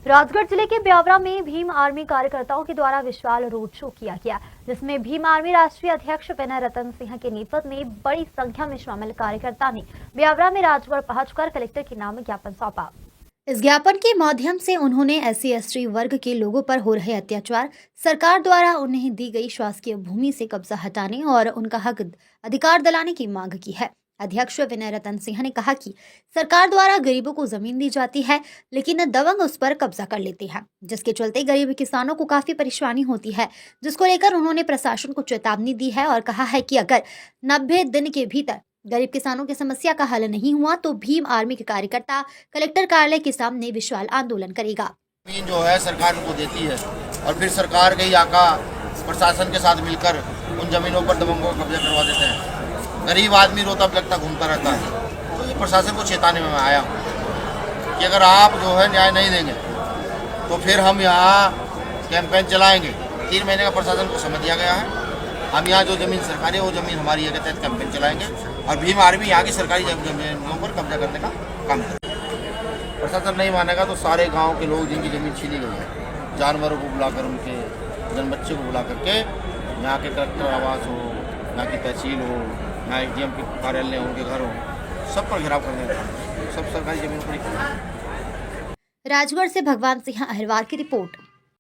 राजगढ़ जिले के ब्यावरा में भीम आर्मी कार्यकर्ताओं के द्वारा विशाल रोड शो किया गया, जिसमें भीम आर्मी राष्ट्रीय अध्यक्ष विनय रतन सिंह के नेतृत्व में बड़ी संख्या में शामिल कार्यकर्ता ने ब्यावरा में राजगढ़ पहुंचकर कलेक्टर के नाम ज्ञापन सौंपा। इस ज्ञापन के माध्यम से उन्होंने SC/ST वर्ग के लोगों पर हो रहे अत्याचार, सरकार द्वारा उन्हें दी गई शासकीय भूमि से कब्जा हटाने और उनका हक अधिकार दिलाने की मांग की है। अध्यक्ष विनय रतन सिंह ने कहा कि सरकार द्वारा गरीबों को जमीन दी जाती है, लेकिन दबंग उस पर कब्जा कर लेते हैं, जिसके चलते गरीब किसानों को काफी परेशानी होती है, जिसको लेकर उन्होंने प्रशासन को चेतावनी दी है और कहा है कि अगर 90 दिन के भीतर गरीब किसानों की समस्या का हल नहीं हुआ तो भीम आर्मी के कार्यकर्ता कलेक्टर कार्यालय के सामने विशाल आंदोलन करेगा। जमीन जो है सरकार को देती है और फिर सरकार के आका प्रशासन के साथ मिलकर उन जमीनों पर दबंगों को कब्जा करवा देते हैं। गरीब आदमी रोता बिलखता घूमता रहता है। तो ये प्रशासन को चेताने में मैं आया हूँ कि अगर आप जो है न्याय नहीं देंगे तो फिर हम यहाँ कैंपेन चलाएंगे। 3 महीने का प्रशासन को समय दिया गया है। हम यहाँ जो ज़मीन सरकारी है वो ज़मीन हमारी है के तहत कैंपेन चलाएंगे और भीम आर्मी यहाँ की सरकारी जमीनों पर कब्जा करने का काम करेगा। प्रशासन नहीं मानेगा तो सारे गांव के लोग जिनकी ज़मीन छीनी गई है, जानवरों को बुलाकर, उनके जन बच्चे को बुला करके यहाँ के कलेक्टर आवास हो, यहाँ की तहसील हो, यहाँ ADM के कार्यालय हो, उनके घर हो, सब पर घेराव करने का, सब सरकारी जमीन पर ही। राजगढ़ से भगवान सिंह अहिरवार की रिपोर्ट।